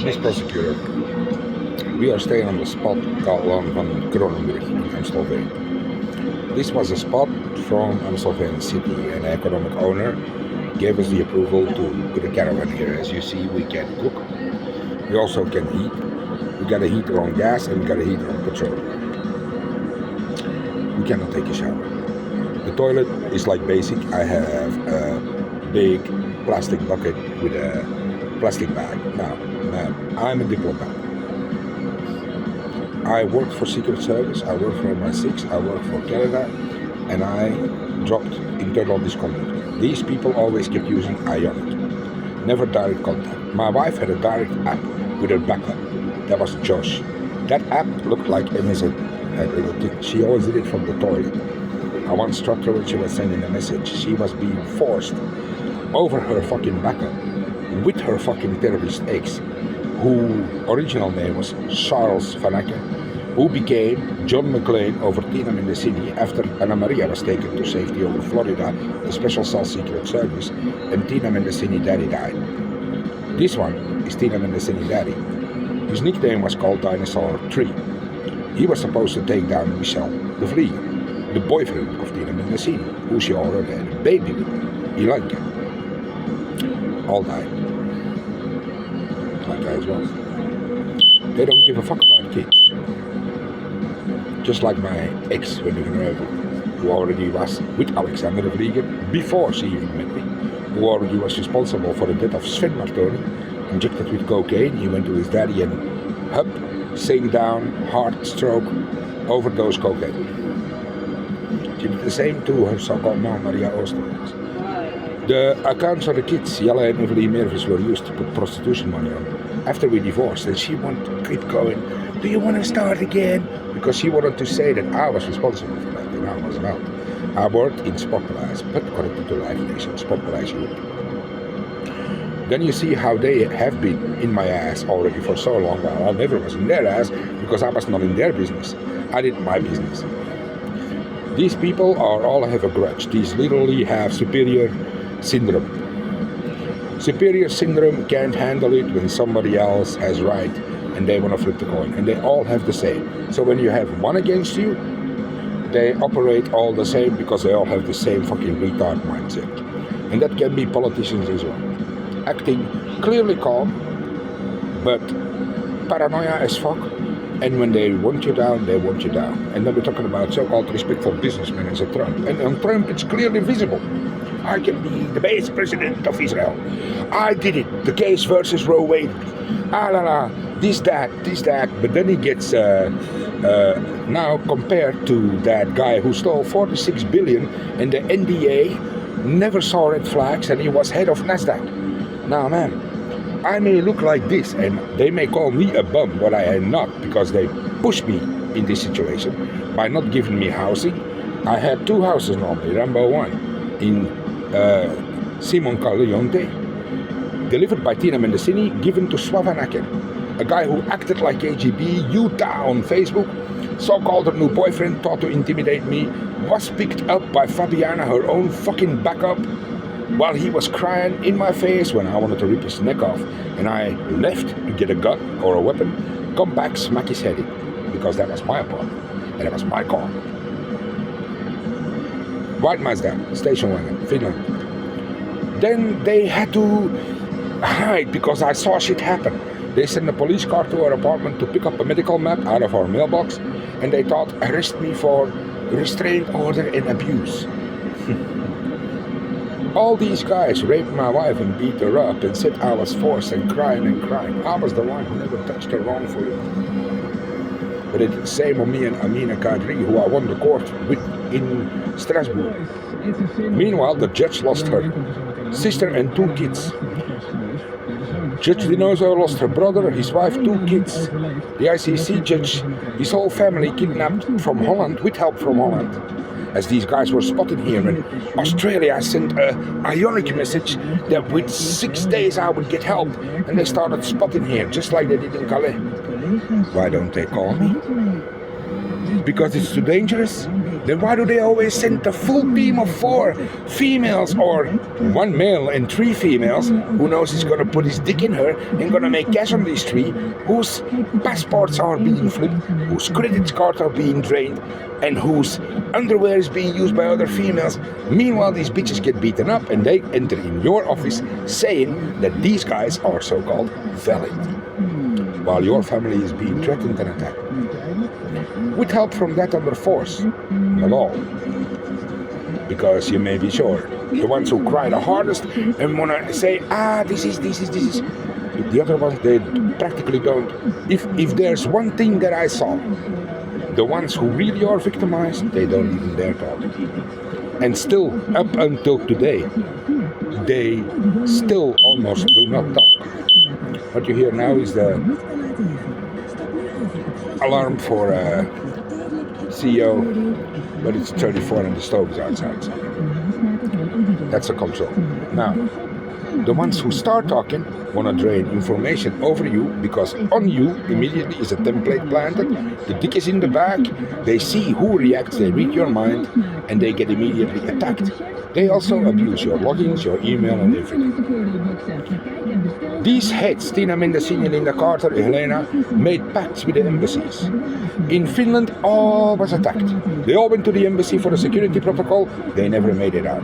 Miss Prosecutor, we are staying on the spot along van Kronenburg in Amstelveen. This was a spot from Amstelveen City, and the economic owner gave us the approval to put a caravan here. As you see, we can cook, we also can heat. We got a heater on gas and we got a heater on petrol. We cannot take a shower. The toilet is like basic. I have a big plastic bucket with a plastic bag. Now, I'm a diplomat. I worked for Secret Service, I worked for MI6, I worked for Canada, and I dropped internal misconduct. These people always kept using Ionic, never direct contact. My wife had a direct app with her backup. That was Josh. That app looked like MSN, that little thing. She always did it from the toilet. I once struck her when she was sending a message. She was being forced over her fucking backup with her fucking terrorist ex, who original name was Charles Van Acker, who became John McClane over Tina Mendicini after Anna Maria was taken to safety over Florida, the Special Cell Secret Service, and Tina Mendicini daddy died. This one is Tina Mendicini daddy. His nickname was called Dinosaur 3. He was supposed to take down Michel de Vlieger, the boyfriend of Tina Mendicini, who she already had a baby with, Ilanka. All died. Like as well. They don't give a fuck about kids. Just like my ex, who already was with Alexander de Vlieger before she even met me, who already was responsible for the death of Sven Martoni, injected with cocaine. He went to his daddy and hup, sank down, heart stroke, overdose cocaine. She did the same to her so-called mom, Maria Oostermans. The accounts of the kids, Jelle and Evelien Mervis, were used to put prostitution money on. After we divorced, and she wanted to keep going, do you want to start again? Because she wanted to say that I was responsible for that, and I was not. I worked in Spotprijs, but connected to Live Nation, Spotprijs Europe. Then you see how they have been in my ass already for so long. Well, I never was in their ass because I was not in their business. I did my business. These people all have a grudge. These literally have superior syndrome. Superior syndrome can't handle it when somebody else has right and they want to flip the coin. And they all have the same. So when you have one against you, they operate all the same because they all have the same fucking retard mindset. And that can be politicians as well. Acting clearly calm, but paranoia as fuck. And when they want you down, they want you down. And then we're talking about so-called respectful businessmen as a Trump. And on Trump, it's clearly visible. I can be the best president of Israel. I did it. The case versus Roe Wade. This, that. But then he gets now compared to that guy who stole 46 billion and the NDA never saw red flags and he was head of NASDAQ. Now, man, I may look like this and they may call me a bum, but I am not, because they pushed me in this situation by not giving me housing. I had 2 houses normally, Rambo 1, in Simon Caleonte, delivered by Tina Mendicini, given to Swavan Acker, a guy who acted like KGB, Utah on Facebook, so-called her new boyfriend, thought to intimidate me, was picked up by Fabiana, her own fucking backup, while he was crying in my face when I wanted to rip his neck off, and I left to get a gun or a weapon, come back, smack his head in, because that was my apartment, and that was my car. White Mazda, station wagon, Finland. Then they had to hide because I saw shit happen. They sent a police car to our apartment to pick up a medical map out of our mailbox, and they thought arrest me for restraint order and abuse. All these guys raped my wife and beat her up and said I was forced and crying. I was the one who never touched her wrongfully. But it did the same on me and Amina Kadri, who I won the court with in Strasbourg. Meanwhile, the judge lost her sister and 2 kids. Judge Dinozo lost her brother, his wife, 2 kids. The ICC judge, his whole family kidnapped from Holland with help from Holland. As these guys were spotted here in Australia, sent an Ionic message that with 6 days I would get help, and they started spotting here, just like they did in Calais. Why don't they call me? Because it's too dangerous? then why do they always send a full team of 4 females or 1 male and 3 females who knows he's gonna put his dick in her and gonna make cash on these 3, whose passports are being flipped, whose credit cards are being drained, and whose underwear is being used by other females. Meanwhile, these bitches get beaten up and they enter in your office saying that these guys are so-called valid, while your family is being threatened and attacked. With help from that other force, not all. Because you may be sure, the ones who cry the hardest and wanna say, this is. The other ones, they practically don't. If there's one thing that I saw, the ones who really are victimized, they don't even dare talk. And still, up until today, they still almost do not talk. What you hear now is the alarm for CEO, but it's 34 and the stove is outside. So that's a control. Now, the ones who start talking want to drain information over you, because on you immediately is a template planted. The dick is in the back. They see who reacts, they read your mind, and they get immediately attacked. They also abuse your logins, your email, and everything. These heads, Tina Mendesini, Linda Carter, and Helena, made pacts with the embassies. In Finland, all was attacked. They all went to the embassy for a security protocol. They never made it out.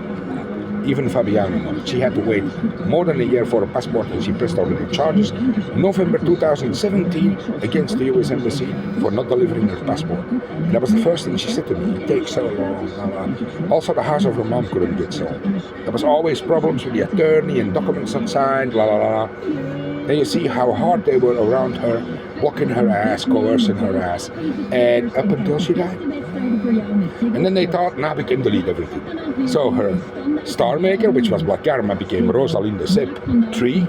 Even Fabiano, she had to wait more than a year for a passport, and she pressed already charges November 2017 against the US Embassy for not delivering her passport. That was the first thing she said to me: it takes so long. Also, the house of her mom couldn't get sold. There was always problems with the attorney and documents not signed, Then you see how hard they were around her, blocking her ass, coercing her ass, and up until she died. And then they thought, now we can delete everything. So her star maker, which was Black Karma, became Rosalinda Sepp 3,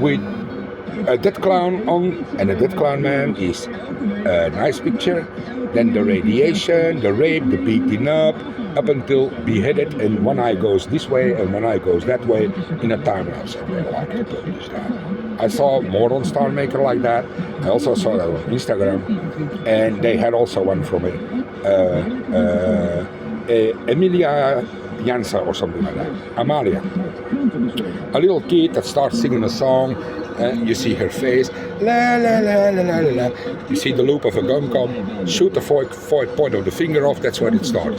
with a dead clown on, and a dead clown man is a nice picture. Then the radiation, the rape, the beating up until beheaded, and one eye goes this way and one eye goes that way in a time lapse. And they like to publish that. I saw more on Star Maker like that. I also saw that on Instagram, and they had also one from Emilia Jansa or something like that. Amalia, a little kid that starts singing a song. You see her face, la la la la la la. You see the loop of a gun come, shoot the point of the finger off. That's where it starts.